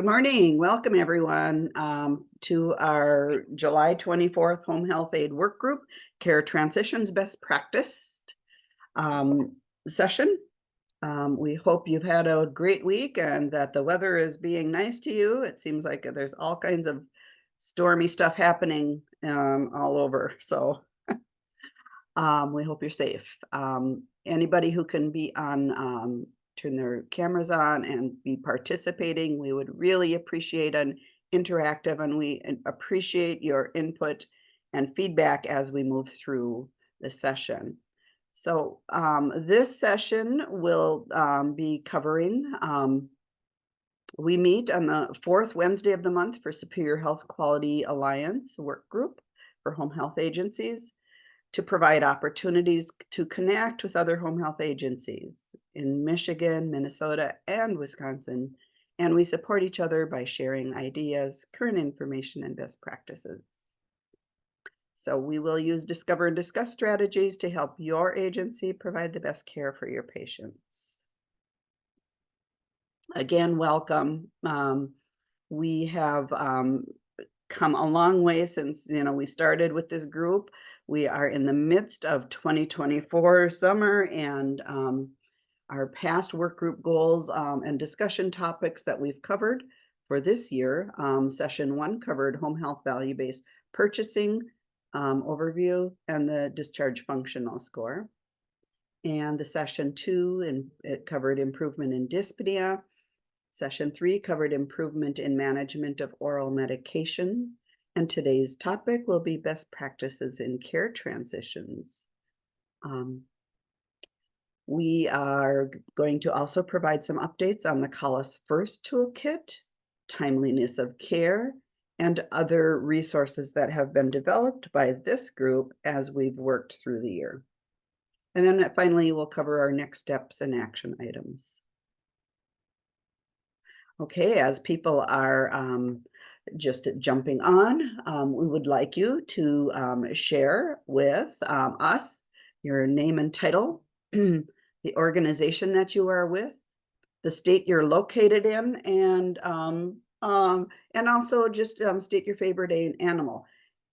morning. Welcome everyone to our July 24th Home Health Aid Work Group Care Transitions Best Practice session. We hope you've had a great week and that the weather is being nice to you. It seems like there's all kinds of stormy stuff happening all over. So we hope you're safe. Anybody who can be on turn their cameras on and be participating. We would really appreciate an interactive, and we appreciate your input and feedback as we move through the session. So this session will be covering, we meet on the fourth Wednesday of the month for Superior Health Quality Alliance Work Group for home health agencies to provide opportunities to connect with other home health agencies in Michigan, Minnesota, and Wisconsin. And we support each other by sharing ideas, current information, and best practices. So we will use Discover and Discuss strategies to help your agency provide the best care for your patients. Again, welcome. We have come a long way since we started with this group. We are in the midst of 2024 summer, and our past work group goals and discussion topics that we've covered for this year. Session 1 covered home health value-based purchasing overview and the discharge functional score. And the session 2, and it covered improvement in dyspnea. Session 3 covered improvement in management of oral medication. And today's topic will be best practices in care transitions. We are going to also provide some updates on the Call Us First toolkit, timeliness of care, and other resources that have been developed by this group as we've worked through the year. And then finally, we'll cover our next steps and action items. Okay, as people are just jumping on, we would like you to share with us your name and title, the organization that you are with, the state you're located in, and also just state your favorite animal.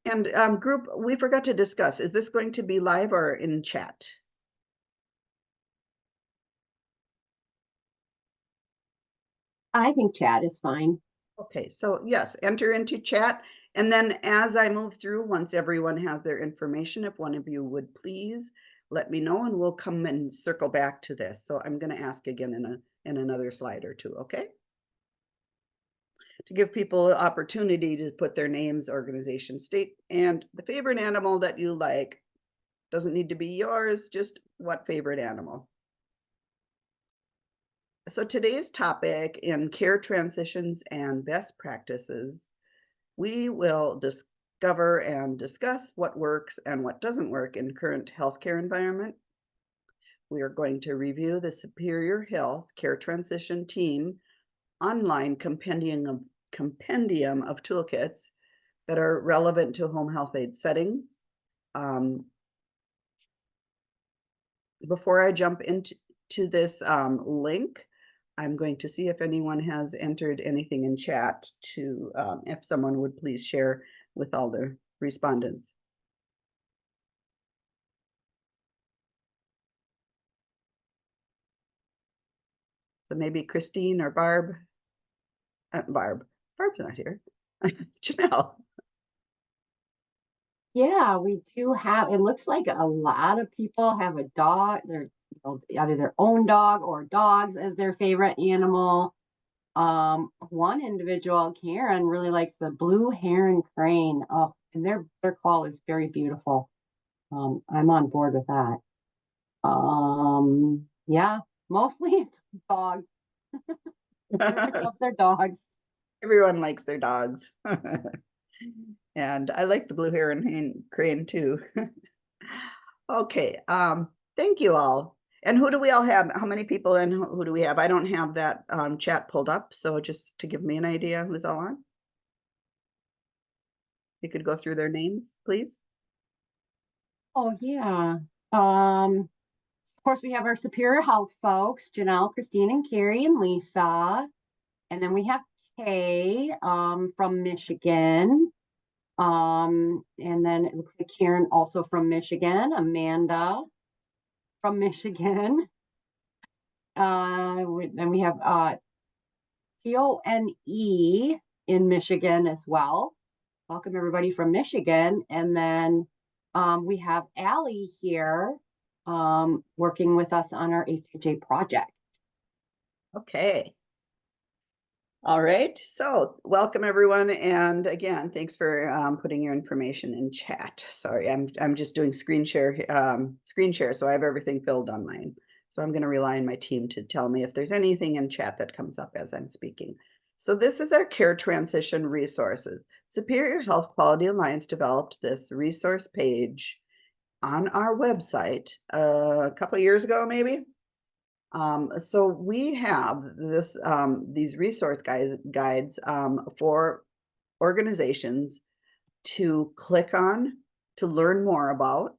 And group, we forgot to discuss, is this going to be live or in chat? I think chat is fine. Okay, so yes, enter into chat. And then as I move through, once everyone has their information, if one of you would please let me know, and we'll come and circle back to this. So I'm going to ask again in another slide or two, okay? To give people an opportunity to put their names, organization, state, and the favorite animal that you like. Doesn't need to be yours, just what favorite animal. So today's topic in care transitions and best practices, we will discover and discuss what works and what doesn't work in current healthcare environment. We are going to review the Superior Health Care Transition Team online compendium of toolkits that are relevant to home health aid settings. Before I jump into this link, I'm going to see if anyone has entered anything in chat to, if someone would please share with all the respondents. So maybe Christine or Barb. Barb's not here. Janelle. Yeah, we do have, it looks like a lot of people have a dog. They're either their own dog or dogs as their favorite animal. One individual, Karen, really likes the blue heron crane. Oh, and their call is very beautiful. I'm on board with that. Yeah, mostly it's dogs. Everybody loves their dogs. Everyone likes their dogs. And I like the blue heron crane too. Okay, thank you all. And who do we all have? How many people and who do we have? I don't have that chat pulled up, so just to give me an idea who's all on. You could go through their names, please. Oh yeah. Of course, we have our Superior Health folks, Janelle, Christine, and Carrie, and Lisa. And then we have Kay from Michigan. And then it looks like Karen also from Michigan, Amanda from Michigan. And we have Tone in Michigan as well. Welcome everybody from Michigan. And then we have Allie here working with us on our HHA project. Okay. All right, so welcome everyone, and again, thanks for putting your information in chat. Sorry, I'm just doing screen share, so I have everything filled on mine. So I'm going to rely on my team to tell me if there's anything in chat that comes up as I'm speaking. So this is our care transition resources. Superior Health Quality Alliance developed this resource page on our website a couple of years ago, maybe. So we have these resource guides for organizations to click on to learn more about.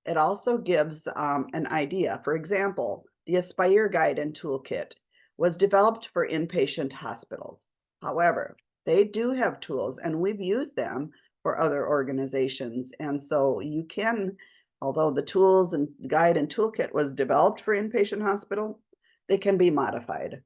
It also gives an idea. For example, the Aspire Guide and Toolkit was developed for inpatient hospitals. However, they do have tools, and we've used them for other organizations. And so you can, although the tools and guide and toolkit was developed for inpatient hospital, they can be modified.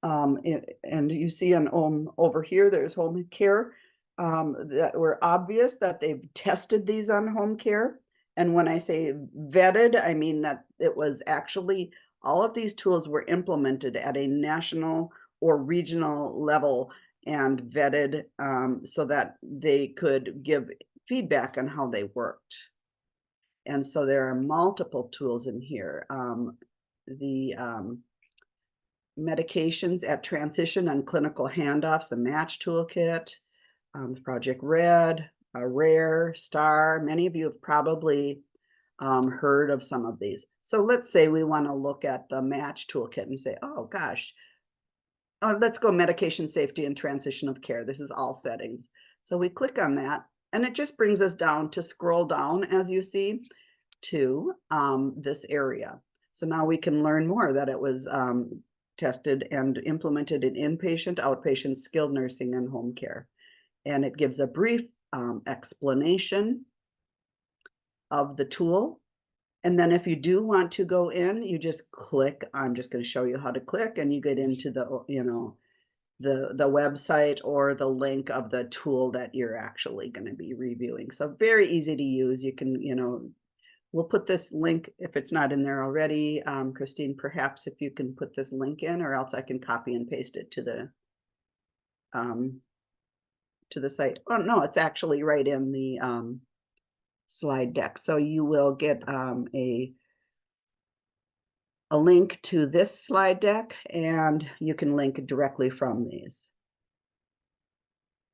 And you see on over here, there's home care that were obvious that they've tested these on home care. And when I say vetted, I mean that it was actually all of these tools were implemented at a national or regional level and vetted so that they could give feedback on how they worked. And so there are multiple tools in here. The medications at transition and clinical handoffs, the match toolkit, Project Red, Rare, Star. Many of you have probably heard of some of these. So let's say we want to look at the match toolkit and say, oh gosh, let's go medication safety and transition of care. This is all settings. So we click on that and it just brings us down to scroll down, as you see, to this area. So now we can learn more that it was tested and implemented in inpatient, outpatient, skilled nursing, and home care. And it gives a brief explanation of the tool. And then if you do want to go in, you just click. I'm just going to show you how to click, and you get into the, the website or the link of the tool that you're actually going to be reviewing. So very easy to use. You can, we'll put this link if it's not in there already. Christine, perhaps if you can put this link in, or else I can copy and paste it to the site. Oh no, it's actually right in the slide deck. So you will get a link to this slide deck, and you can link directly from these.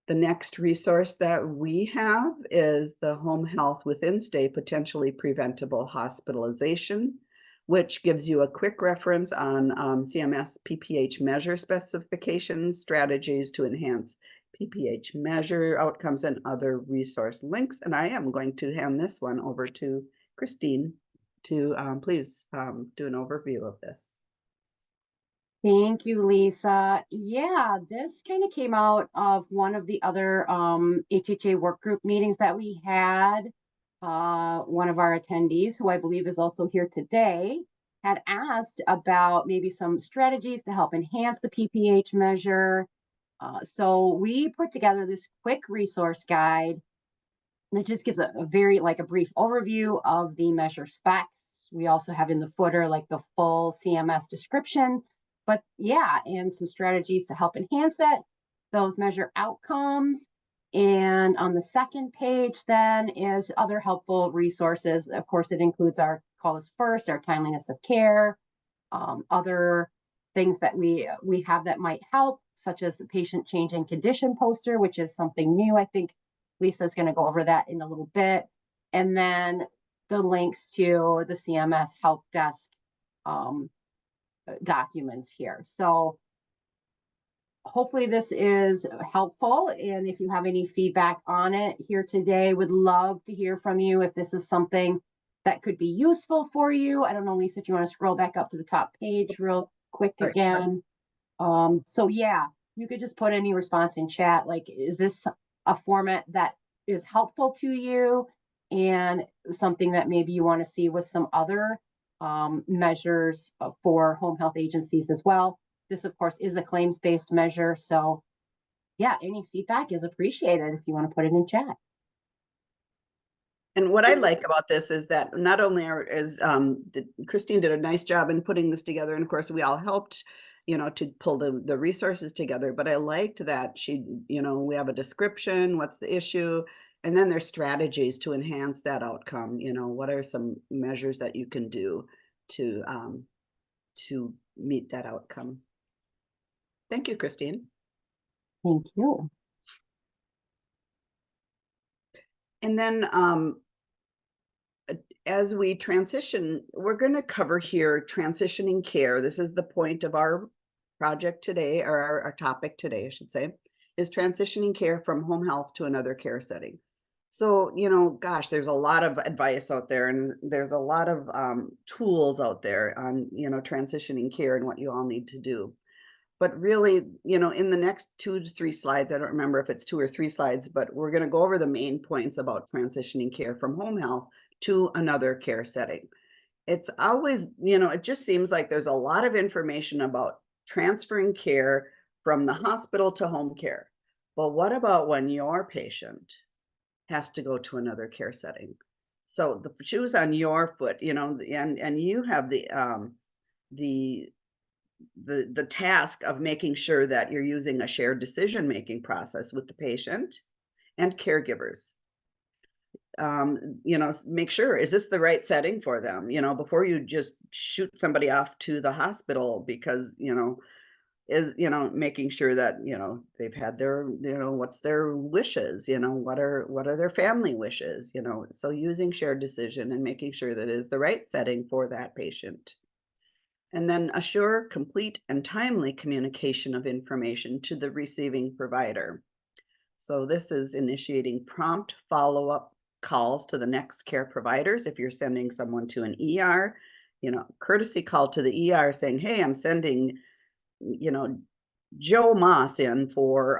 The next resource that we have is the Home Health Within Stay Potentially Preventable Hospitalization, which gives you a quick reference on CMS PPH measure specifications, strategies to enhance PPH measure outcomes, and other resource links. And I am going to hand this one over to Christine to please do an overview of this. Thank you, Lisa. Yeah, this kind of came out of one of the other HHA work group meetings that we had. One of our attendees, who I believe is also here today, had asked about maybe some strategies to help enhance the PPH measure. So we put together this quick resource guide that just gives a very a brief overview of the measure specs. We also have in the footer like the full CMS description, but yeah, and some strategies to help enhance those measure outcomes. And on the second page then is other helpful resources. Of course, it includes our call us first, our timeliness of care, other things that we have that might help, such as the patient changing condition poster, which is something new. I think Lisa's going to go over that in a little bit. And then the links to the CMS help desk documents here. So hopefully this is helpful. And if you have any feedback on it here today, would love to hear from you if this is something that could be useful for you. I don't know, Lisa, if you want to scroll back up to the top page real quick again. So yeah, You could just put any response in chat, like, is this a format that is helpful to you and something that maybe you want to see with some other measures for home health agencies as well. This, of course, is a claims-based measure. So, yeah, any feedback is appreciated if you want to put it in chat. And what I like about this is that not only Christine did a nice job in putting this together, and of course we all helped, to pull the resources together. But I liked that we have a description, what's the issue, and then there's strategies to enhance that outcome. What are some measures that you can do to meet that outcome? Thank you, Christine. Thank you. And then as we transition, we're going to cover here transitioning care. This is the point of our project today, or our topic today, I should say, is transitioning care from home health to another care setting. So, gosh, there's a lot of advice out there, and there's a lot of tools out there on, transitioning care and what you all need to do. But really, in the next 2 to 3 slides, I don't remember if it's 2 or 3 slides, but we're going to go over the main points about transitioning care from home health to another care setting. It's always, it just seems like there's a lot of information about transferring care from the hospital to home care. But what about when your patient has to go to another care setting? So the shoes on your foot, and you have the the task of making sure that you're using a shared decision-making process with the patient and caregivers. Make sure, is this the right setting for them? Before you just shoot somebody off to the hospital because, making sure that, they've had their, what's their wishes, what are their family wishes, so using shared decision and making sure that it is the right setting for that patient. And then assure complete and timely communication of information to the receiving provider. So this is initiating prompt follow-up calls to the next care providers. If you're sending someone to an ER, courtesy call to the ER saying, hey, I'm sending, Joe Moss in for,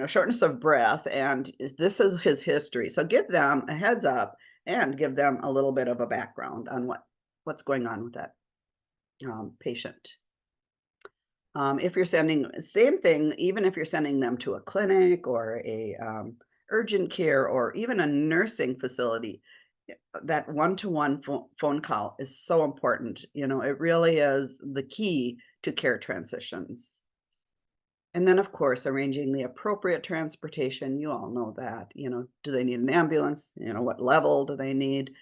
shortness of breath, and this is his history. So give them a heads up and give them a little bit of a background on what's going on with that patient. If you're sending, same thing, even if you're sending them to a clinic or a urgent care or even a nursing facility, that one-to-one phone call is so important. It really is the key to care transitions. And then, of course, arranging the appropriate transportation. You all know that, do they need an ambulance? What level do they need?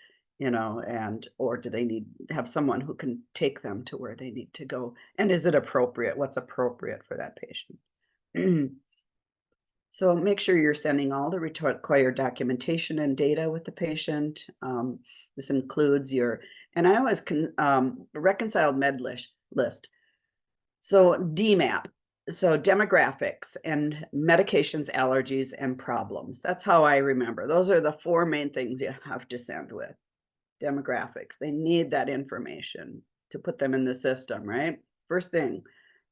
Or do they need have someone who can take them to where they need to go? And is it appropriate? What's appropriate for that patient? So make sure you're sending all the required documentation and data with the patient. This includes and I always reconciled med list. So DMAP, so demographics and medications, allergies, and problems. That's how I remember. Those are the 4 main things you have to send with. Demographics. They need that information to put them in the system, right? First thing,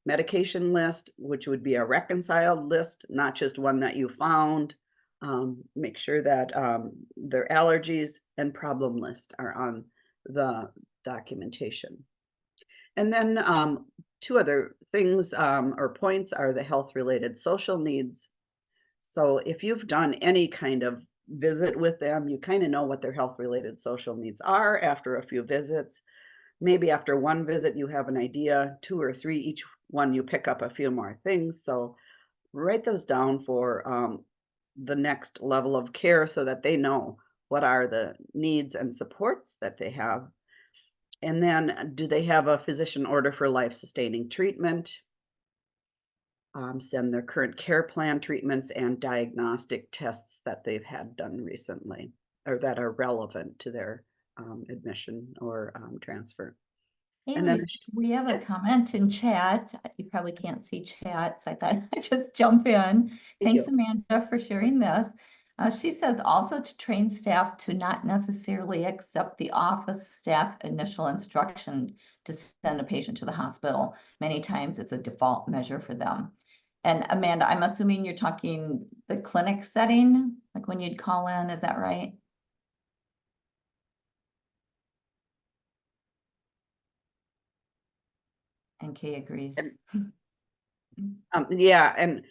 medication list, which would be a reconciled list, not just one that you found. Make sure that their allergies and problem list are on the documentation. And then 2 other things or points are the health-related social needs. So if you've done any kind of visit with them, you kind of know what their health-related social needs are after a few visits. Maybe after 1 visit, you have an idea, 2 or 3, each one you pick up a few more things. So write those down for the next level of care so that they know what are the needs and supports that they have. And then, do they have a physician order for life-sustaining treatment? Send their current care plan, treatments, and diagnostic tests that they've had done recently or that are relevant to their admission or transfer. Hey, And then, Lisa, we have a yes, comment in chat. You probably can't see chat, so I thought I'd just jump in. thank Thanks, you. Amanda, for sharing this. She says also to train staff to not necessarily accept the office staff initial instruction to send a patient to the hospital. Many times it's a default measure for them. And Amanda, I'm assuming you're talking the clinic setting, like when you'd call in, is that right? And Kay agrees. And yeah, and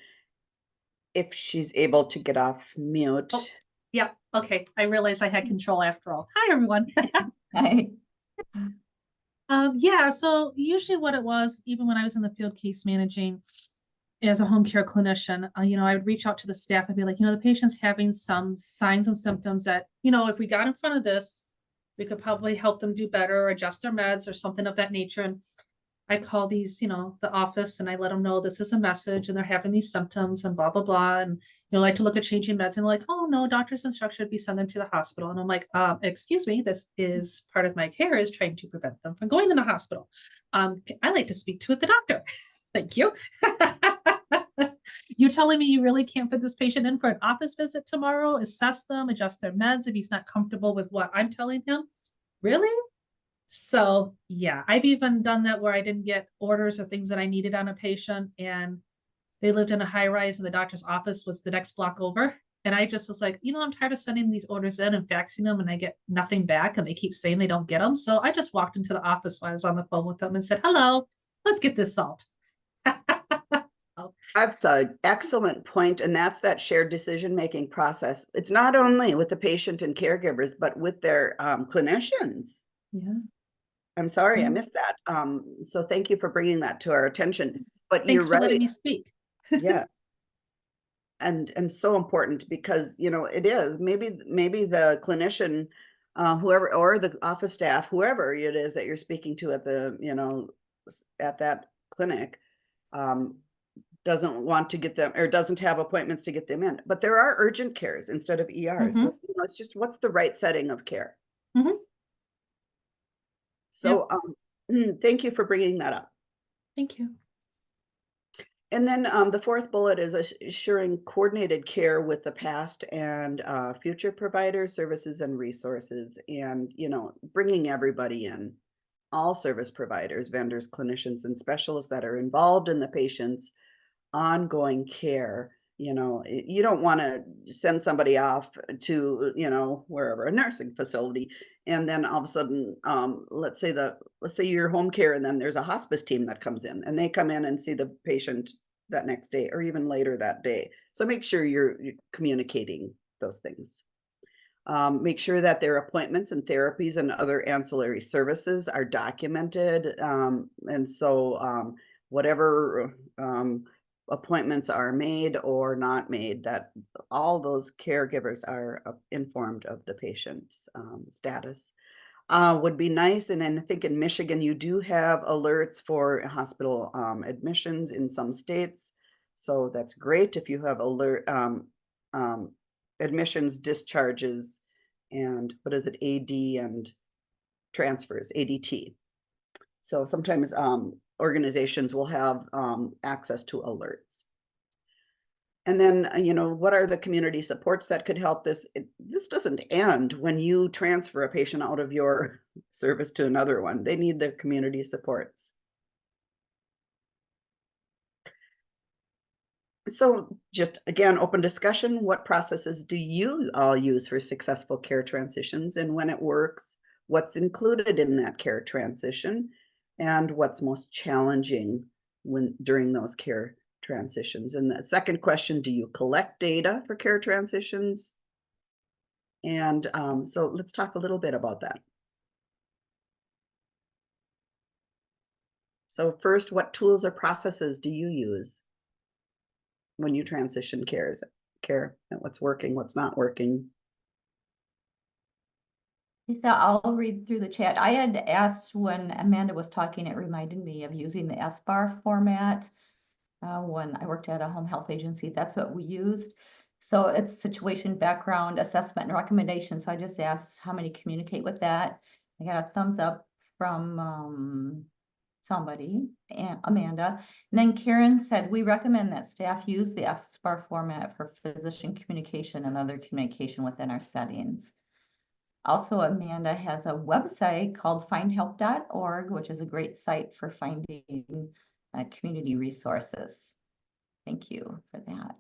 if she's able to get off mute. Oh. Yeah, okay. I realized I had control after all. Hi, everyone. Right. Yeah, so usually what it was, even when I was in the field case managing as a home care clinician, I would reach out to the staff and be like, the patient's having some signs and symptoms that, if we got in front of this, we could probably help them do better or adjust their meds or something of that nature. And I call these, the office, and I let them know this is a message and they're having these symptoms and blah, blah, blah. And, like to look at changing meds and like, oh no, doctor's instruction would be send them to the hospital. And I'm like, excuse me, this is part of my care is trying to prevent them from going to the hospital. I like to speak to the doctor. Thank you. You telling me you really can't put this patient in for an office visit tomorrow, assess them, adjust their meds if he's not comfortable with what I'm telling him? Really? So yeah, I've even done that where I didn't get orders or things that I needed on a patient, and they lived in a high rise and the doctor's office was the next block over. And I just was like, I'm tired of sending these orders in and faxing them and I get nothing back and they keep saying they don't get them. So I just walked into the office while I was on the phone with them and said, hello, let's get this solved. That's an excellent point, and that's that shared decision-making process. It's not only with the patient and caregivers, but with their clinicians. Yeah. I'm sorry, I Yeah. missed that. So thank you for bringing that to our attention. But Thanks you're for letting right. me speak. Yeah. And so important because, it is maybe the clinician, whoever, or the office staff, whoever it is that you're speaking to at the, at that clinic, doesn't want to get them or doesn't have appointments to get them in. But there are urgent cares instead of ERs. So, it's just what's the right setting of care. Mhm. So, thank you for bringing that up. Thank you. And then the fourth bullet is assuring coordinated care with the past and future providers, services, and resources, and bringing everybody in, all service providers, vendors, clinicians, and specialists that are involved in the patient's ongoing care. You don't want to send somebody off to wherever, a nursing facility, and then all of a sudden let's say you're home care and then there's a hospice team that comes in and they come in and see the patient that next day or even later that day. So make sure you're communicating those things. Make sure that their appointments and therapies and other ancillary services are documented, and so whatever appointments are made or not made, that all those caregivers are informed of the patient's status. Would be nice, and then I think in Michigan you do have alerts for hospital admissions in some states, so that's great if you have alert admissions, discharges, and what is it, AD and transfers, ADT. So sometimes organizations will have access to alerts. And then, what are the community supports that could help this? This doesn't end when you transfer a patient out of your service to another one. They need the community supports. So just again, open discussion. What processes do you all use for successful care transitions, and when it works, what's included in that care transition, and what's most challenging during those care transitions? And the second question, do you collect data for care transitions? And so let's talk a little bit about that. So first, what tools or processes do you use when you transition care, and what's working, what's not working? Lisa, I'll read through the chat. I had asked when Amanda was talking, it reminded me of using the SBAR format. When I worked at a home health agency, that's what we used. So it's situation, background, assessment, and recommendation. So I just asked how many communicate with that. I got a thumbs up from somebody, Amanda. And then Karen said, we recommend that staff use the SBAR format for physician communication and other communication within our settings. Also, Amanda has a website called findhelp.org, which is a great site for finding community resources. Thank you for that.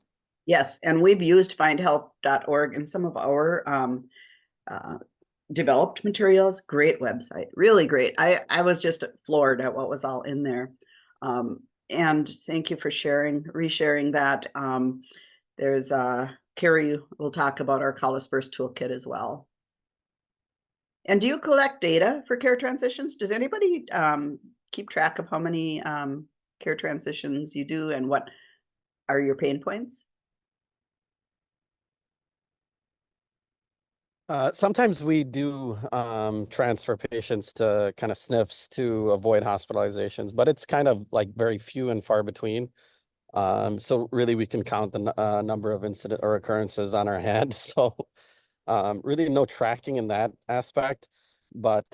Yes, and we've used findhelp.org in some of our uh, developed materials. Great website, really great. I was just floored at what was all in there. And thank you for resharing that. There's Carrie will talk about our Call Us First toolkit as well. And do you collect data for care transitions? Does anybody keep track of how many care transitions you do and what are your pain points? Sometimes we do transfer patients to kind of SNFs to avoid hospitalizations, but it's kind of like very few and far between. So really we can count the number of incident or occurrences on our hand. So really no tracking in that aspect, but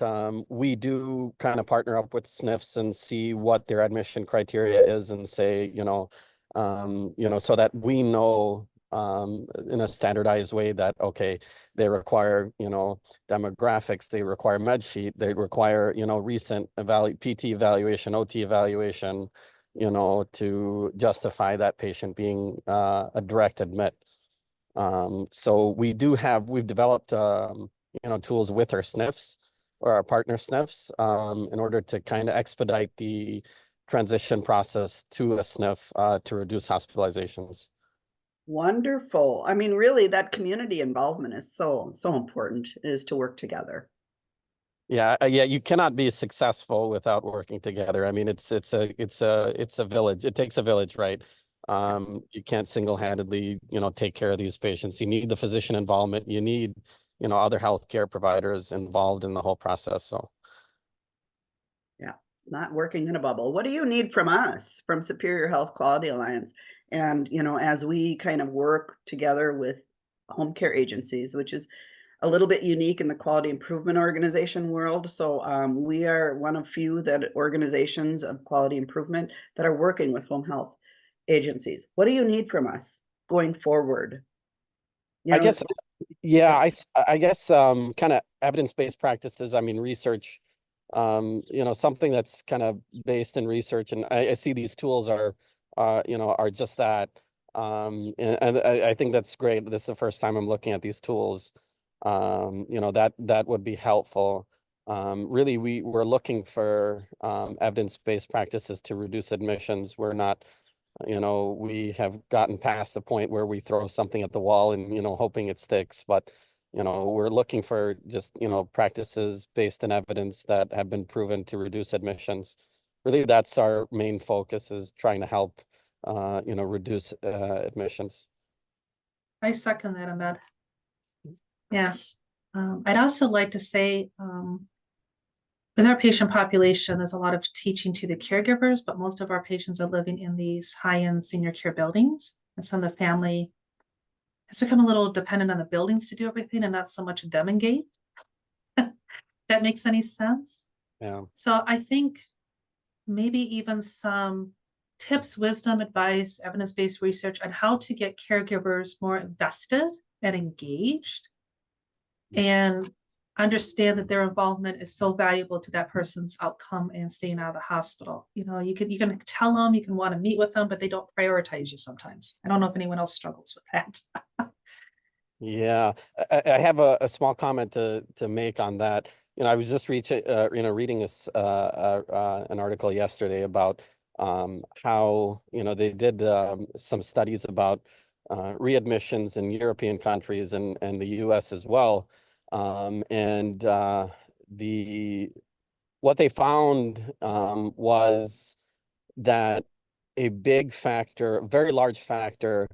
we do kind of partner up with SNFs and see what their admission criteria is and say, so that we know in a standardized way that, okay, they require, demographics, they require med sheet, they require, recent PT evaluation, OT evaluation, to justify that patient being a direct admit. So we've developed, tools with our SNFs or our partner SNFs in order to kind of expedite the transition process to a SNF to reduce hospitalizations. Wonderful. I mean, really, that community involvement is so important, is to work together. Yeah, you cannot be successful without working together. I mean, it's a village. It takes a village, right? You can't single-handedly, take care of these patients. You need the physician involvement. You need, other healthcare providers involved in the whole process. So, yeah, not working in a bubble. What do you need from us, from Superior Health Quality Alliance? And, as we kind of work together with home care agencies, which is a little bit unique in the quality improvement organization world. So we are one of few organizations of quality improvement that are working with home health agencies. What do you need from us going forward? I guess, yeah, I guess kind of evidence-based practices. I mean, research, something that's kind of based in research, and I see these tools are just that. And I think that's great. This is the first time I'm looking at these tools. That would be helpful. Really, we're looking for evidence-based practices to reduce admissions. We're not, we have gotten past the point where we throw something at the wall and, hoping it sticks. But, we're looking for just, practices based in evidence that have been proven to reduce admissions. Really, that's our main focus, is trying to help, reduce admissions. I second that, Ahmed. Yes. I'd also like to say, with our patient population, there's a lot of teaching to the caregivers, but most of our patients are living in these high-end senior care buildings. And some of the family has become a little dependent on the buildings to do everything and not so much them engage. That makes any sense? Yeah. So I think maybe even some tips, wisdom, advice, evidence-based research on how to get caregivers more invested and engaged and understand that their involvement is so valuable to that person's outcome and staying out of the hospital. You can tell them, you can want to meet with them, but they don't prioritize you sometimes. I don't know if anyone else struggles with that. Yeah, I have a small comment to make on that. I was just reading an article yesterday about how they did some studies about readmissions in European countries and the U.S. as well, and what they found was that a big factor, a very large factor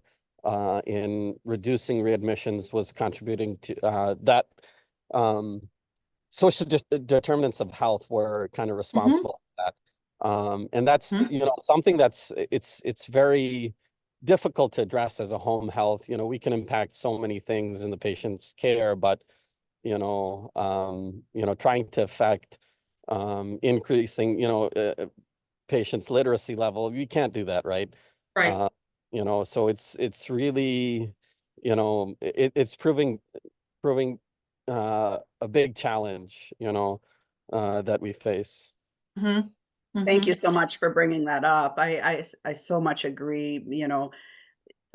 in reducing readmissions was contributing to that social determinants of health were kind of responsible for that. And that's, something that's, it's very difficult to address as a home health. We can impact so many things in the patient's care, but, trying to affect increasing, patients' literacy level, you can't do that, right? Right. So it's really, it's proving a big challenge, that we face. Thank Mhm. you so much for bringing that up. I so much agree. You know,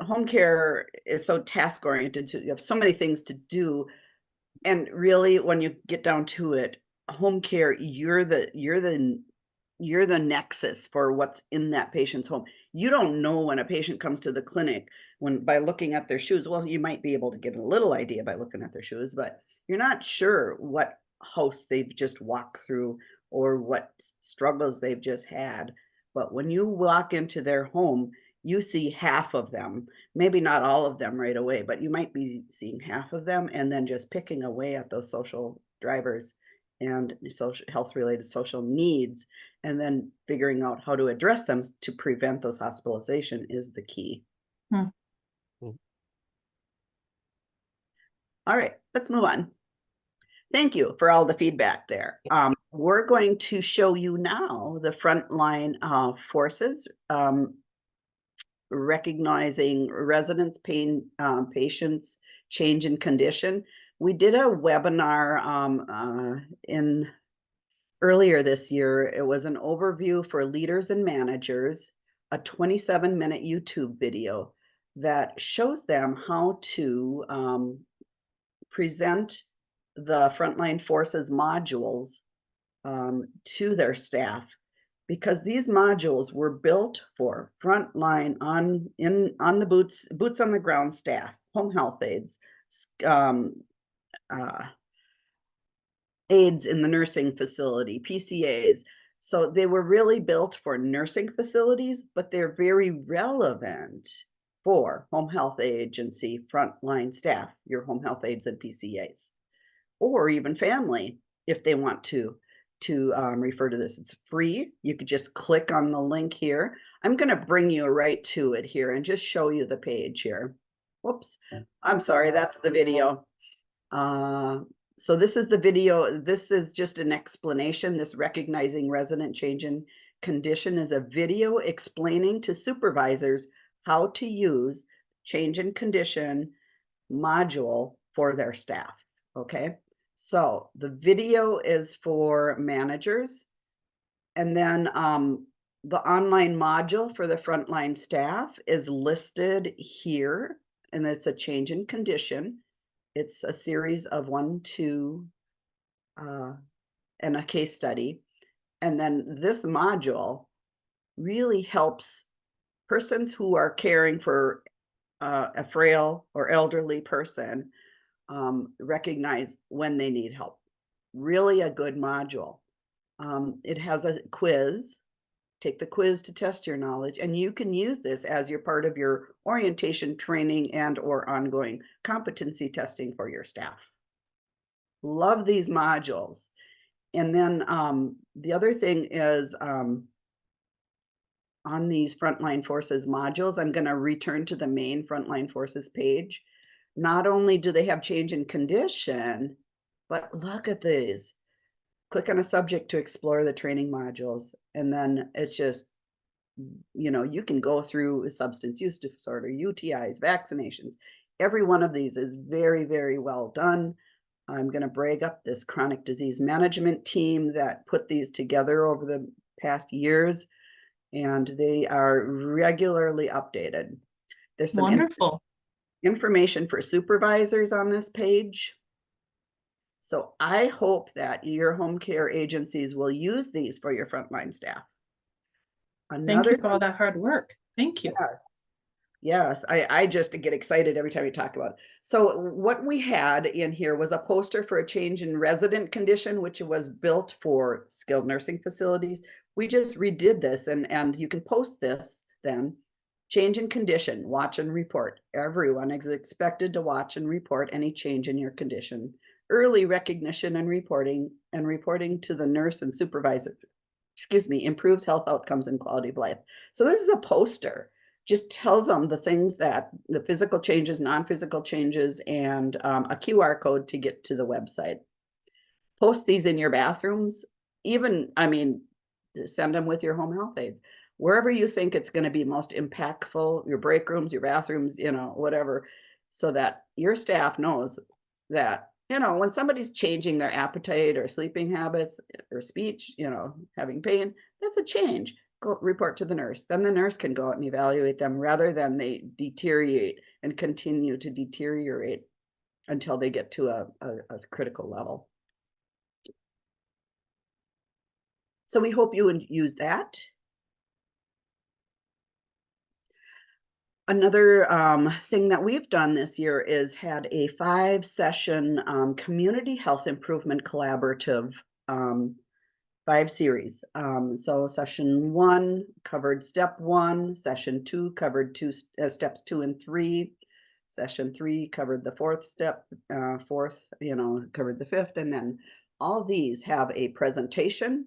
home care is so task oriented. You have so many things to do. And really, when you get down to it, home care, you're the nexus for what's in that patient's home. You don't know when a patient comes to the clinic when by looking at their shoes. Well, you might be able to get a little idea by looking at their shoes, but you're not sure what house they've just walked through or what struggles they've just had. But when you walk into their home, you see half of them, maybe not all of them right away, but you might be seeing half of them and then just picking away at those social drivers and social health related social needs, and then figuring out how to address them to prevent those hospitalization is the key. Hmm. All right, let's move on. Thank you for all the feedback there. We're going to show you now the frontline forces, recognizing residents, patients, change in condition. We did a webinar in earlier this year. It was an overview for leaders and managers, a 27-minute YouTube video that shows them how to present the frontline forces modules to their staff, because these modules were built for frontline on the boots on the ground staff, home health aides, aides in the nursing facility, PCAs. So they were really built for nursing facilities, but they're very relevant for home health agency frontline staff, your home health aides and PCAs, or even family if they want to refer to this. It's free. You could just click on the link here. I'm going to bring you right to it here and just show you the page here. Whoops. I'm sorry. That's the video. So this is the video. This is just an explanation. This recognizing resident change in condition is a video explaining to supervisors how to use change in condition module for their staff. Okay. So the video is for managers, and then the online module for the frontline staff is listed here, and it's a change in condition. It's a series of 1, 2, and a case study. And then this module really helps persons who are caring for a frail or elderly person recognize when they need help. Really a good module. It has a quiz. Take the quiz to test your knowledge, and you can use this as your part of your orientation training and or ongoing competency testing for your staff. Love these modules. And then the other thing is on these frontline forces modules, I'm going to return to the main frontline forces page. Not only do they have change in condition, but look at these. Click on a subject to explore the training modules. And then it's just, you know, you can go through substance use disorder, UTIs, vaccinations. Every one of these is very, very well done. I'm going to brag up this chronic disease management team that put these together over the past years, and they are regularly updated. There's some Wonderful. information for supervisors on this page. So I hope that your home care agencies will use these for your frontline staff. Thank you for all that hard work. Thank you. Yes, I just get excited every time we talk about it. So what we had in here was a poster for a change in resident condition, which was built for skilled nursing facilities. We just redid this, and you can post this then. Change in condition, watch and report. Everyone is expected to watch and report any change in your condition. Early recognition and reporting to the nurse and supervisor, improves health outcomes and quality of life. So this is a poster. Just tells them the things that the physical changes, non-physical changes, and a QR code to get to the website. Post these in your bathrooms. Even, I mean, send them with your home health aides. Wherever you think it's going to be most impactful, your break rooms, your bathrooms, you know, whatever, so that your staff knows that, you know, when somebody's changing their appetite or sleeping habits or speech, you know, having pain, that's a change. Go report to the nurse. Then the nurse can go out and evaluate them rather than they deteriorate and continue to deteriorate until they get to a critical level. So we hope you would use that. Another thing that we've done this year is had a 5-session community health improvement collaborative 5 series. So session 1 covered step 1, session 2 covered steps 2 and 3, session 3 covered the 4th step, 4th, covered the 5th, and then all these have a presentation.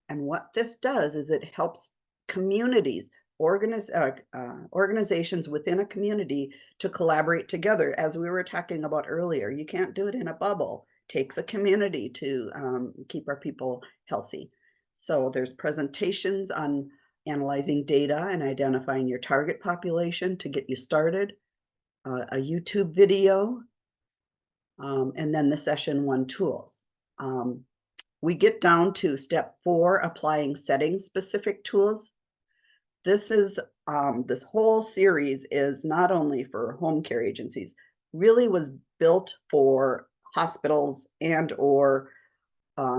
And what this does is it helps communities, organizations within a community to collaborate together. As we were talking about earlier, you can't do it in a bubble. It takes a community to keep our people healthy. So there's presentations on analyzing data and identifying your target population to get you started, a YouTube video, and then the session 1 tools. We get down to step 4, applying setting-specific tools. This is this whole series is not only for home care agencies, really was built for hospitals and or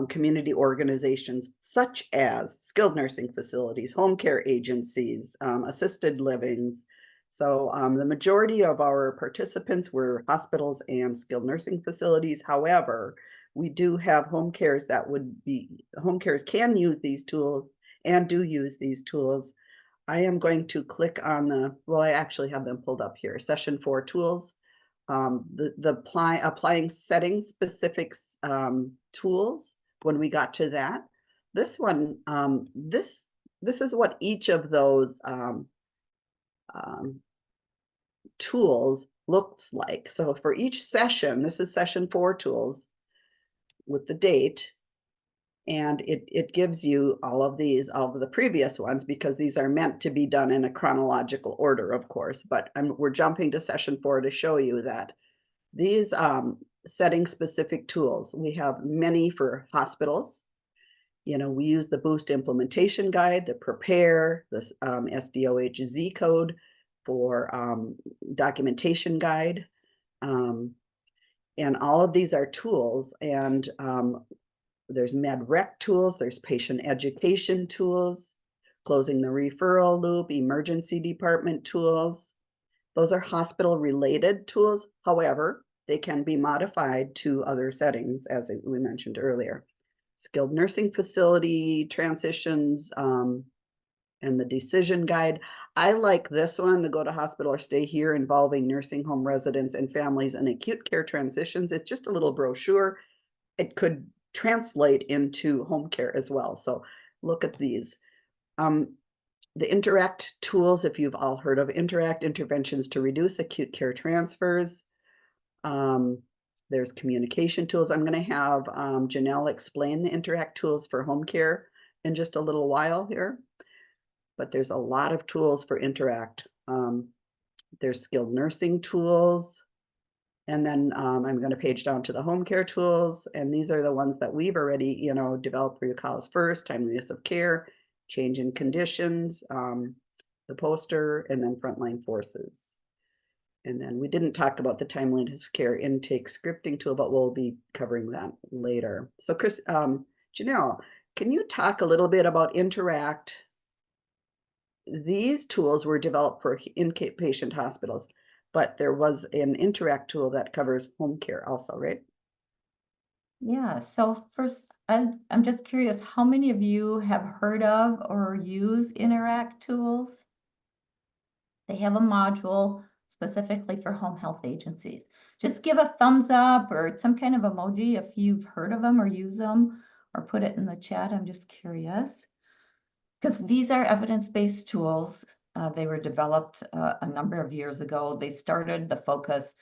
community organizations such as skilled nursing facilities, home care agencies, assisted livings. So the majority of our participants were hospitals and skilled nursing facilities. However, we do have home cares home cares can use these tools and do use these tools. I am going to click on I actually have them pulled up here. Session 4 tools, applying setting specifics tools. When we got to that, this one, this is what each of those tools looks like. So for each session, this is session 4 tools with the date. And it gives you all of the previous ones, because these are meant to be done in a chronological order, of course, but we're jumping to session 4 to show you that these setting specific tools, we have many for hospitals. We use the Boost implementation guide, the Prepare, the SDOHZ code for documentation guide. And all of these are tools, and there's MedRec tools, there's patient education tools, closing the referral loop, emergency department tools. Those are hospital related tools. However, they can be modified to other settings, as we mentioned earlier. Skilled nursing facility transitions, and the decision guide. I like this one, the Go to Hospital or Stay Here, involving nursing home residents and families and acute care transitions. It's just a little brochure. It could translate into home care as well. So look at these. The Interact tools, if you've all heard of Interact, interventions to reduce acute care transfers. There's communication tools. I'm going to have Janelle explain the Interact tools for home care in just a little while here. But there's a lot of tools for Interact. There's skilled nursing tools. And then I'm going to page down to the home care tools. And these are the ones that we've already, developed for your calls first, timeliness of care, change in conditions, the poster, and then frontline forces. And then we didn't talk about the timeliness of care intake scripting tool, but we'll be covering that later. So Janelle, can you talk a little bit about Interact? These tools were developed for inpatient hospitals, but there was an Interact tool that covers home care also, right? Yeah, so first, I'm just curious, how many of you have heard of or use Interact tools? They have a module specifically for home health agencies. Just give a thumbs up or some kind of emoji if you've heard of them or use them, or put it in the chat. I'm just curious. Because these are evidence-based tools. They were developed a number of years ago. They started the focus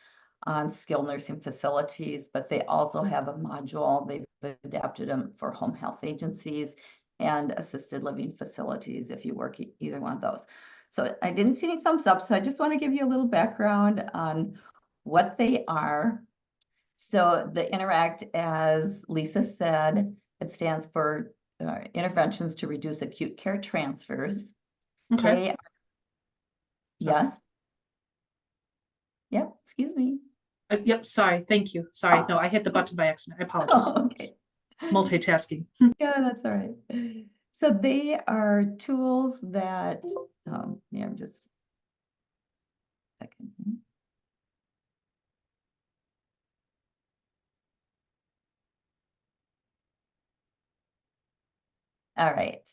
on skilled nursing facilities, but they also have a module. They've adapted them for home health agencies and assisted living facilities if you work either one of those. So I didn't see any thumbs up, so I just want to give you a little background on what they are. So the Interact, as Lisa said, it stands for interventions to reduce acute care transfers. Okay. They, yes. Yep, excuse me. Yep, sorry, thank you. Sorry, no, I hit the button by accident. I apologize. Okay. Multitasking. Yeah, that's all right. So they are tools that, yeah, I'm just a second here. All right.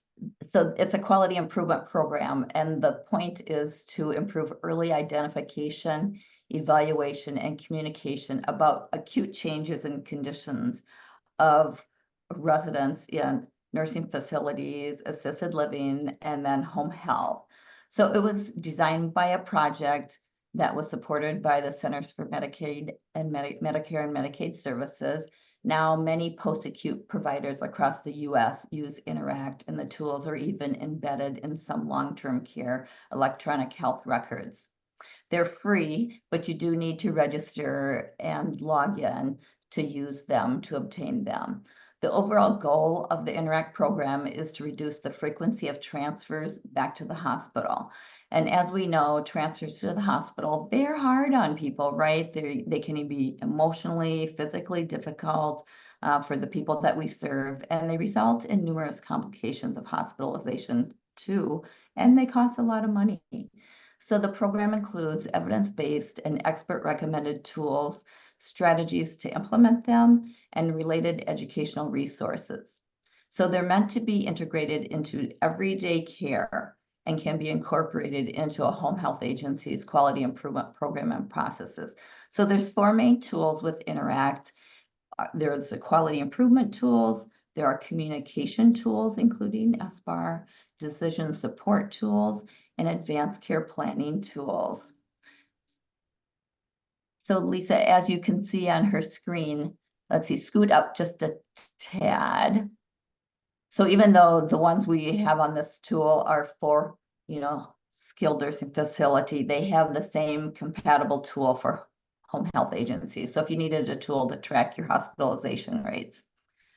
So it's a quality improvement program, and the point is to improve early identification, evaluation, and communication about acute changes and conditions of residents in nursing facilities, assisted living, and then home health. So it was designed by a project that was supported by the Centers for Medicaid and Medicare and Medicaid Services. Now, many post-acute providers across the US use Interact, and the tools are even embedded in some long-term care electronic health records. They're free, but you do need to register and log in to use them to obtain them. The overall goal of the Interact program is to reduce the frequency of transfers back to the hospital. And as we know, transfers to the hospital, they're hard on people, right? They can be emotionally, physically difficult for the people that we serve, and they result in numerous complications of hospitalization too, and they cost a lot of money. So the program includes evidence-based and expert-recommended tools, strategies to implement them, and related educational resources. So they're meant to be integrated into everyday care and can be incorporated into a home health agency's quality improvement program and processes. So there's 4 main tools with Interact. There's the quality improvement tools, there are communication tools, including SBAR, decision support tools, and advanced care planning tools. So Lisa, as you can see on her screen, let's see, scoot up just a tad. So even though the ones we have on this tool are for, skilled nursing facility, they have the same compatible tool for home health agencies. So if you needed a tool to track your hospitalization rates,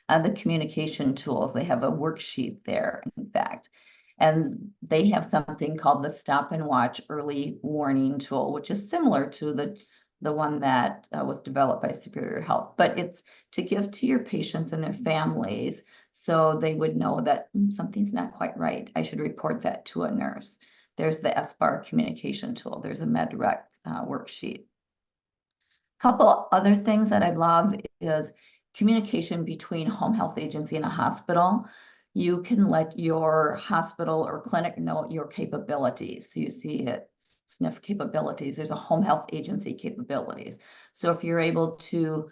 the communication tools, they have a worksheet there, in fact. And they have something called the Stop and Watch Early Warning Tool, which is similar to the one that was developed by Superior Health, but it's to give to your patients and their families so they would know that something's not quite right. I should report that to a nurse. There's the SBAR communication tool. There's a MedRec worksheet. Couple other things that I love is communication between home health agency and a hospital. You can let your hospital or clinic know your capabilities. So you see it, SNF capabilities, there's a home health agency capabilities. So if you're able to,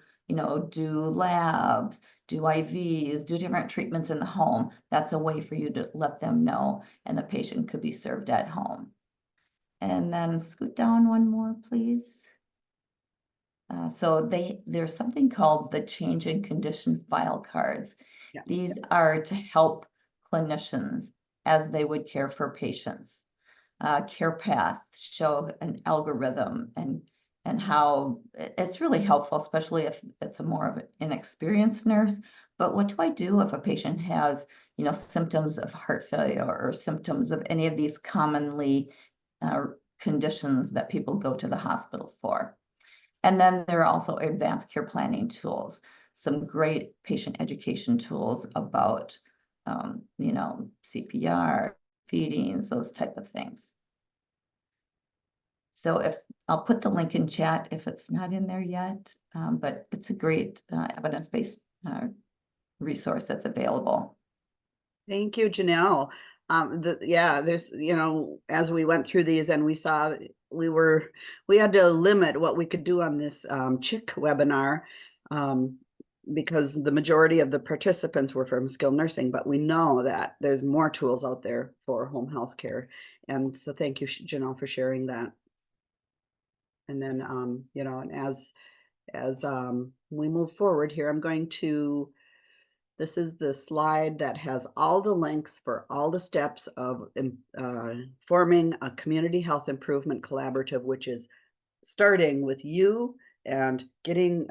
do labs, do IVs, do different treatments in the home, that's a way for you to let them know, and the patient could be served at home. And then scoot down one more, please. So there's something called the change in condition file cards. Yeah. These are to help clinicians as they would care for patients. Care paths show an algorithm and how it's really helpful, especially if it's a more of an inexperienced nurse. But what do I do if a patient has, symptoms of heart failure or symptoms of any of these commonly conditions that people go to the hospital for? And then there are also advanced care planning tools, some great patient education tools about, CPR, feedings, those type of things. So I'll put the link in chat if it's not in there yet, but it's a great evidence-based resource that's available. Thank you, Janelle. There's, as we went through these and we saw we had to limit what we could do on this CHIC webinar because the majority of the participants were from skilled nursing, but we know that there's more tools out there for home health care. And so thank you, Janelle, for sharing that. And then, and as we move forward here, this is the slide that has all the links for all the steps of forming a community health improvement collaborative, which is starting with you and getting,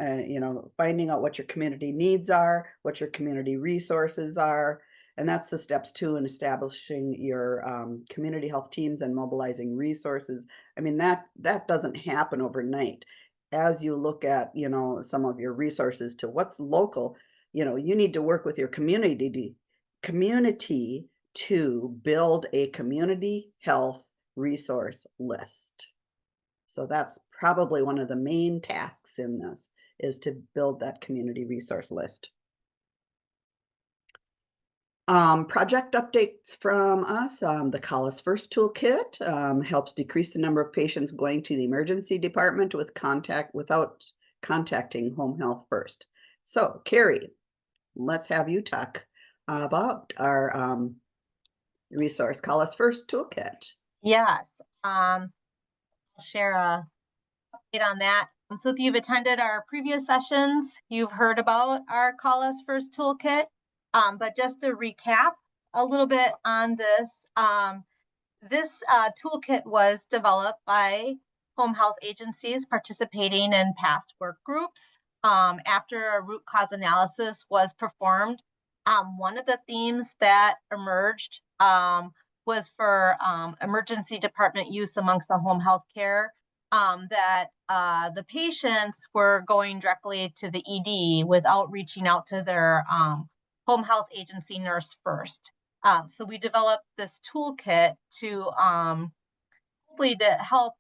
finding out what your community needs are, what your community resources are, And that's the steps too in establishing your community health teams and mobilizing resources. I mean, that doesn't happen overnight. As you look at, you know, some of your resources to what's local, you know, you need to work with your community to build a community health resource list. So that's probably one of the main tasks in this, is to build that community resource list. Project updates from us. The Call Us First toolkit helps decrease the number of patients going to the emergency department without contacting home health first. So Carrie, let's have you talk about our resource Call Us First toolkit. Yes, I'll share a update on that. So if you've attended our previous sessions, you've heard about our Call Us First toolkit. But just to recap a little bit on this, this toolkit was developed by home health agencies participating in past work groups. After a root cause analysis was performed, one of the themes that emerged was for emergency department use amongst the home health care, that the patients were going directly to the ED without reaching out to their home health agency nurse first. So we developed this toolkit to hopefully to help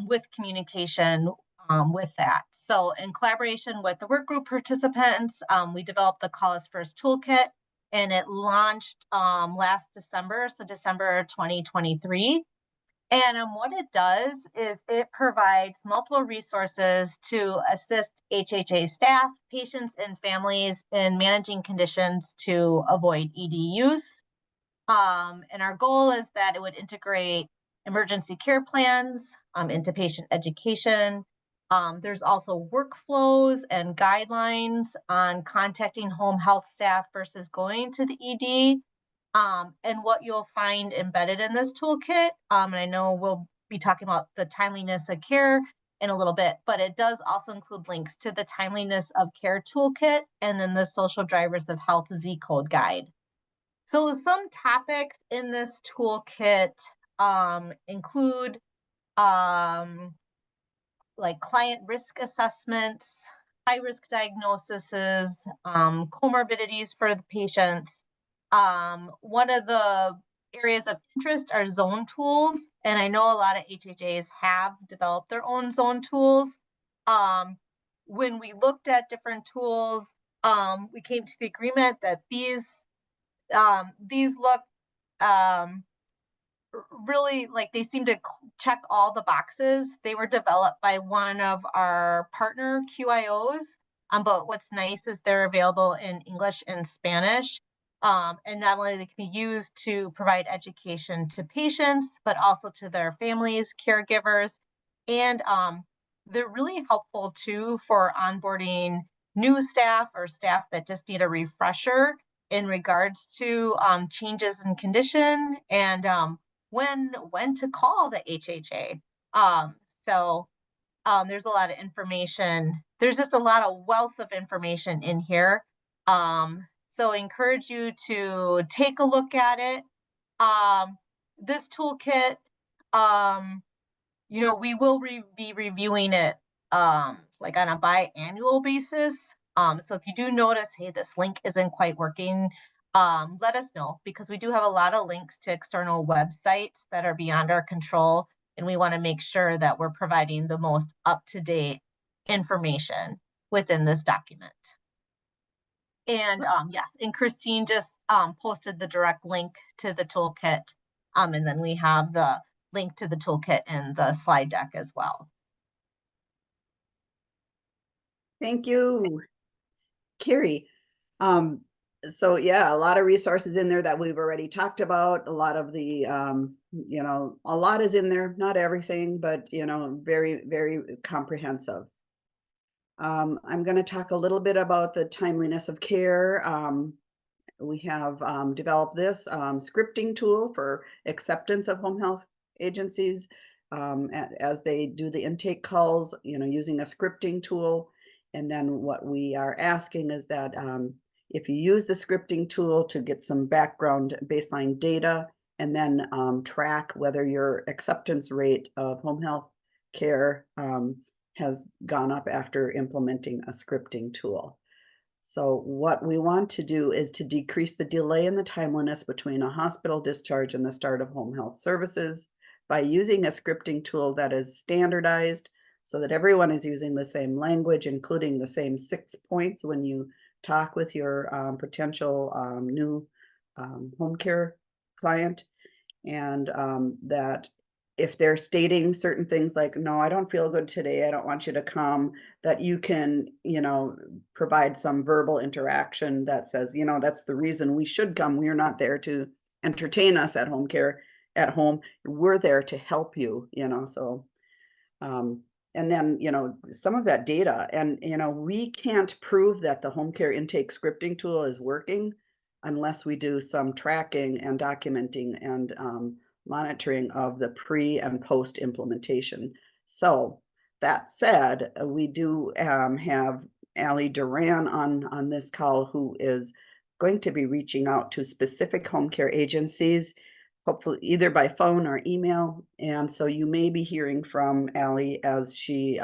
with communication with that. So in collaboration with the work group participants, we developed the Call Us First toolkit, and it launched last December, so December 2023. And what it does is it provides multiple resources to assist HHA staff, patients, and families in managing conditions to avoid ED use. And our goal is that it would integrate emergency care plans into patient education. There's also workflows and guidelines on contacting home health staff versus going to the ED. And what you'll find embedded in this toolkit, and I know we'll be talking about the timeliness of care in a little bit, but it does also include links to the timeliness of care toolkit and then the social drivers of health Z code guide. So some topics in this toolkit include like client risk assessments, high risk diagnoses, comorbidities for the patients. One of the areas of interest are zone tools, and I know a lot of HHAs have developed their own zone tools. When we looked at different tools, we came to the agreement that these look really like they seem to check all the boxes. They were developed by one of our partner QIOs, but what's nice is they're available in English and Spanish. And not only they can be used to provide education to patients, but also to their families, caregivers, and they're really helpful too for onboarding new staff or staff that just need a refresher in regards to changes in condition and when to call the HHA. So there's a lot of information. There's just a lot of wealth of information in here. So I encourage you to take a look at it. This toolkit, you know, we will be reviewing it like on a biannual basis. So if you do notice, hey, this link isn't quite working, let us know, because we do have a lot of links to external websites that are beyond our control, and we want to make sure that we're providing the most up-to-date information within this document. And yes, and Christine just posted the direct link to the toolkit, and then we have the link to the toolkit in the slide deck as well. Thank you, Carrie. So yeah, a lot of resources in there that we've already talked about. A lot of the, you know, a lot is in there, not everything, but, you know, very, very comprehensive. I'm going to talk a little bit about the timeliness of care. We have developed this scripting tool for acceptance of home health agencies as they do the intake calls, you know, using a scripting tool. And then what we are asking is that if you use the scripting tool to get some background baseline data, and then track whether your acceptance rate of home health care has gone up after implementing a scripting tool. So what we want to do is to decrease the delay in the timeliness between a hospital discharge and the start of home health services by using a scripting tool that is standardized so that everyone is using the same language, including the same 6 points when you talk with your potential new home care client, and that if they're stating certain things like, no, I don't feel good today, I don't want you to come, that you can, provide some verbal interaction that says, that's the reason we should come. We're not there to entertain us at home care at home. We're there to help you, so and then, some of that data, and, we can't prove that the home care intake scripting tool is working unless we do some tracking and documenting and monitoring of the pre and post implementation. So that said, we do have Allie Duran on this call, who is going to be reaching out to specific home care agencies, hopefully either by phone or email. And so you may be hearing from Allie as she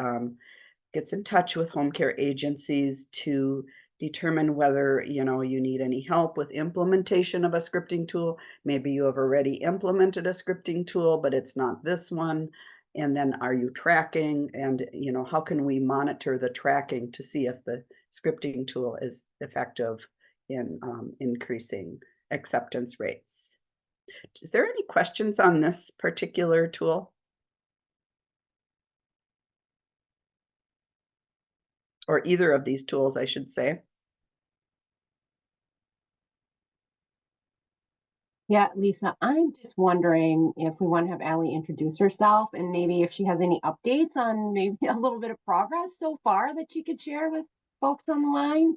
gets in touch with home care agencies to determine whether, you need any help with implementation of a scripting tool. Maybe you have already implemented a scripting tool, but it's not this one. And then are you tracking? And, how can we monitor the tracking to see if the scripting tool is effective in increasing acceptance rates? Is there any questions on this particular tool? Or either of these tools, I should say. Yeah, Lisa, I'm just wondering if we want to have Allie introduce herself, and maybe if she has any updates on maybe a little bit of progress so far that she could share with folks on the line.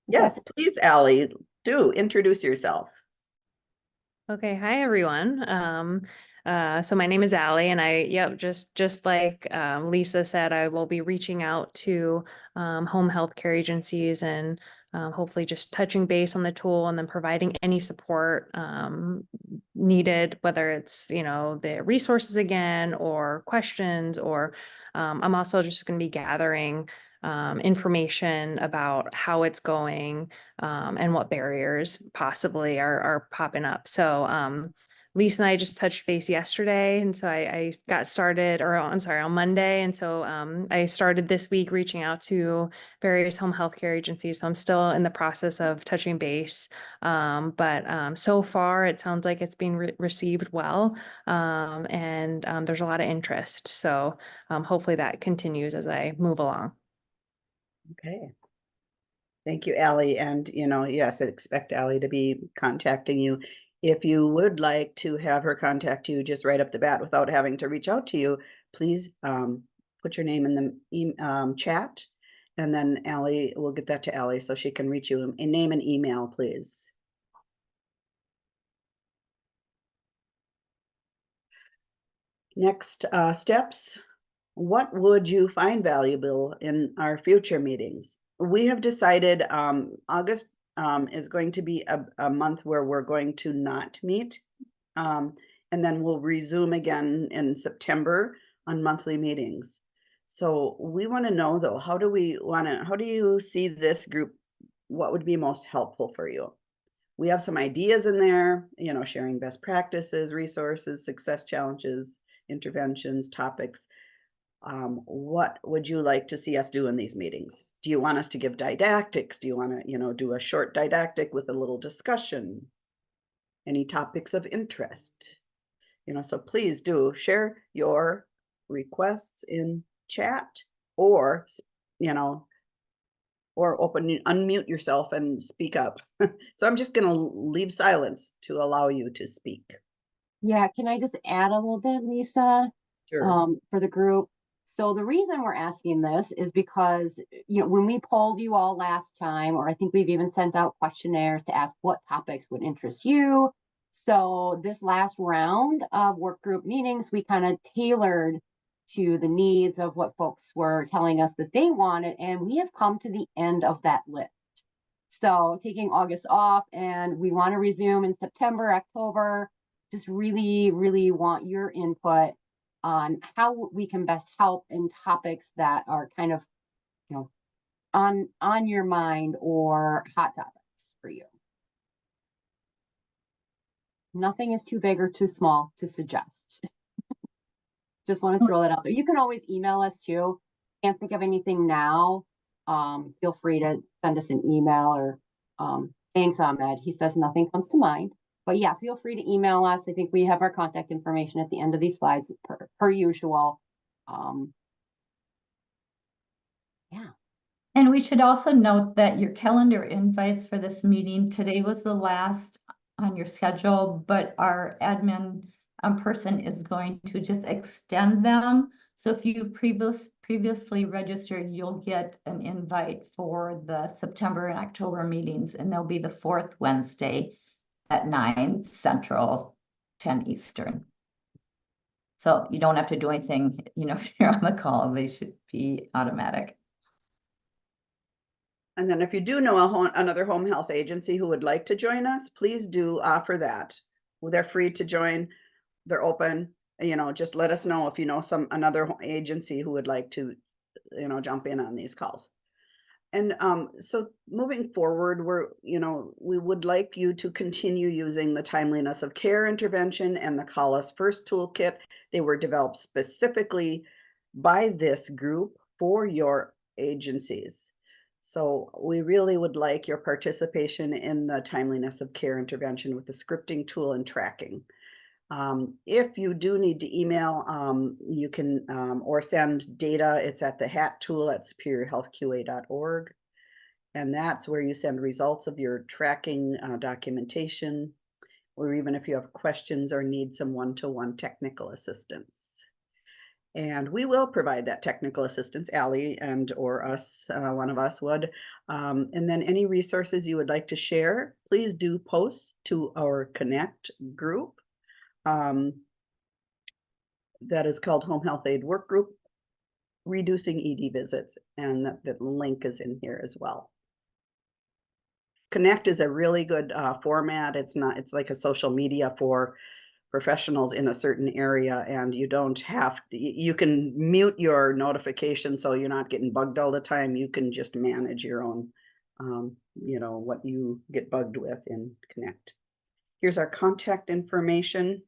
Yes, please, Allie, do introduce yourself. Okay, hi everyone. So my name is Allie, and just like Lisa said, I will be reaching out to home health care agencies and hopefully just touching base on the tool and then providing any support needed, whether it's, the resources again or questions, or I'm also just going to be gathering information about how it's going and what barriers possibly are popping up. So Lisa and I just touched base yesterday, and so I got started, or I'm sorry, on Monday, and so I started this week reaching out to various home health care agencies. So I'm still in the process of touching base, but so far it sounds like it's being received well, and there's a lot of interest. So hopefully that continues as I move along. Okay. Thank you, Allie. And, yes, I expect Allie to be contacting you. If you would like to have her contact you just right up the bat without having to reach out to you, please put your name in the chat, and then Allie, we'll get that to Allie so she can reach you. A name and email, please. Next steps. What would you find valuable in our future meetings? We have decided August is going to be a month where we're going to not meet. And then we'll resume again in September on monthly meetings. So we want to know though, how do you see this group? What would be most helpful for you? We have some ideas in there, sharing best practices, resources, success challenges, interventions, topics. What would you like to see us do in these meetings? Do you want us to give didactics? Do you want to, do a short didactic with a little discussion? Any topics of interest? So please do share your requests in chat, or, or unmute yourself and speak up. So I'm just going to leave silence to allow you to speak. Yeah, can I just add a little bit, Lisa? Sure. For the group. So the reason we're asking this is because, when we polled you all last time, or I think we've even sent out questionnaires to ask what topics would interest you. So this last round of work group meetings, we kind of tailored to the needs of what folks were telling us that they wanted, and we have come to the end of that list. So taking August off, and we want to resume in September, October. Just really, really want your input on how we can best help in topics that are kind of, you know, on your mind or hot topics for you. Nothing is too big or too small to suggest. Just want to throw that out there. You can always email us too. Can't think of anything now. Feel free to send us an email or thanks, Ahmed. He says nothing comes to mind. But yeah, feel free to email us. I think we have our contact information at the end of these slides per usual. Yeah. And we should also note that your calendar invites for this meeting, today was the last on your schedule, but our admin person is going to just extend them. So if you previously registered, you'll get an invite for the September and October meetings, and they'll be the 4th Wednesday at 9 Central, 10 Eastern. So you don't have to do anything, you know, if you're on the call, they should be automatic. And then if you do know another home health agency who would like to join us, please do offer that. Well, they're free to join. They're open. You know, just let us know if you know another agency who would like to, you know, jump in on these calls. And so moving forward, we would like you to continue using the timeliness of care intervention and the Call Us First toolkit. They were developed specifically by this group for your agencies. So we really would like your participation in the timeliness of care intervention with the scripting tool and tracking. If you do need to email, you can or send data. It's at the HAT tool at superiorhealthqa.org. And that's where you send results of your tracking documentation, or even if you have questions or need some one-to-one technical assistance. And we will provide that technical assistance, Allie and or us, one of us would. And then any resources you would like to share, please do post to our Connect group. That is called Home Health Aid Workgroup, Reducing ED Visits, and the link is in here as well. Connect is a really good format. It's like a social media for professionals in a certain area, and you don't have to, you can mute your notifications so you're not getting bugged all the time. You can just manage your own, you know, what you get bugged with in Connect. Here's our contact information.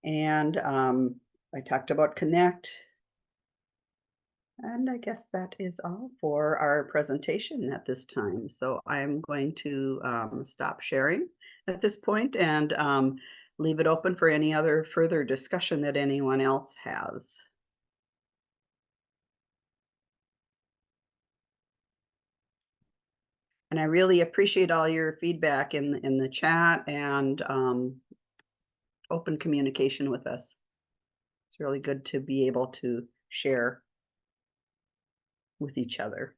And I talked about Connect. And I guess that is all for our presentation at this time. So I'm going to stop sharing at this point and leave it open for any other further discussion that anyone else has. And I really appreciate all your feedback in the chat and open communication with us. It's really good to be able to share with each other.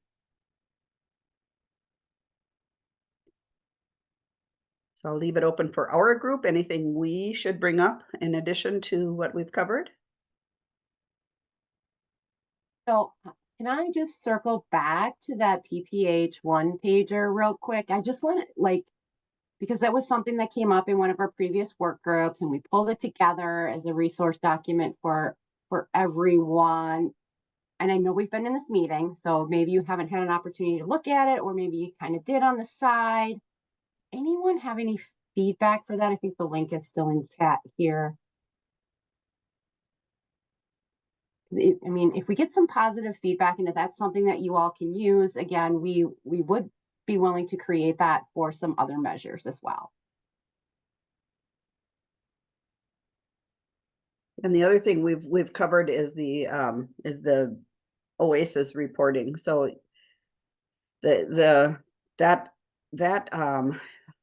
So I'll leave it open for our group. Anything we should bring up in addition to what we've covered? So can I just circle back to that PPH one pager real quick? I just want to because that was something that came up in one of our previous work groups, and we pulled it together as a resource document for everyone. And I know we've been in this meeting, so maybe you haven't had an opportunity to look at it, or maybe you kind of did on the side. Anyone have any feedback for that? I think the link is still in chat here. I mean, if we get some positive feedback and if that's something that you all can use, again, we would be willing to create that for some other measures as well. And the other thing we've covered is the OASIS reporting. So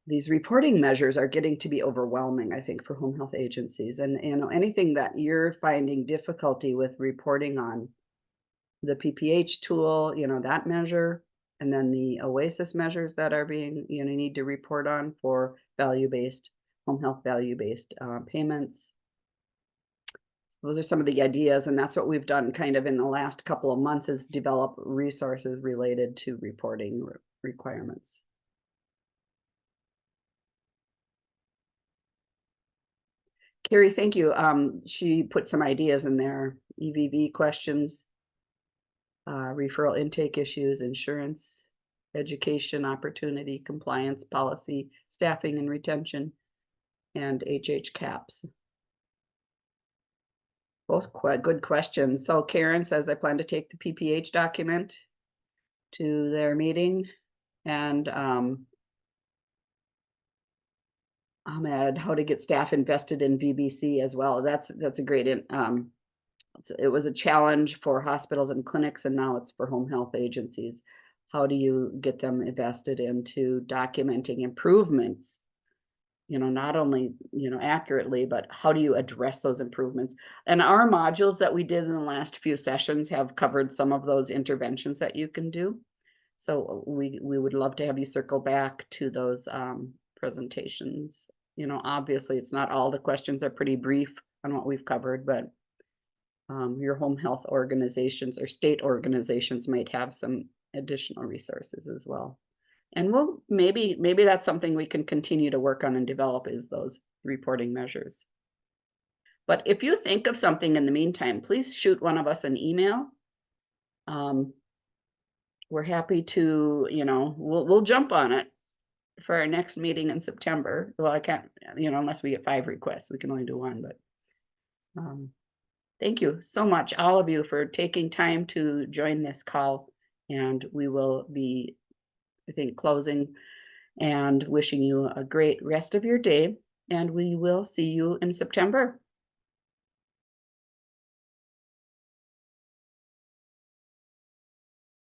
these reporting measures are getting to be overwhelming, I think, for home health agencies. And you know, anything that you're finding difficulty with reporting on, the PPH tool, you know, that measure, and then the OASIS measures that are being, you know, need to report on for value-based home health value-based payments. those are some of the ideas, and that's what we've done kind of in the last couple of months, is develop resources related to reporting requirements. Carrie, thank you. She put some ideas in there: EVV questions, referral intake issues, insurance, education opportunity, compliance policy, staffing and retention, and HH caps. Both quite good questions. So Karen says, I plan to take the PPH document to their meeting, and Ahmed, how to get staff invested in VBC as well. That's a great, it was a challenge for hospitals and clinics, and now it's for home health agencies. How do you get them invested into documenting improvements? You know, not only, you know, accurately, but how do you address those improvements? And our modules that we did in the last few sessions have covered some of those interventions that you can do. So we would love to have you circle back to those presentations. You know, obviously it's not all the questions are pretty brief on what we've covered, but your home health organizations or state organizations might have some additional resources as well. And we'll maybe that's something we can continue to work on and develop, is those reporting measures. But if you think of something in the meantime, please shoot one of us an email. We're happy to, you know, we'll jump on it for our next meeting in September. Well, I can't, you know, unless we get 5 requests, we can only do 1, but thank you so much, all of you, for taking time to join this call. And we will be, I think, closing and wishing you a great rest of your day. And we will see you in September.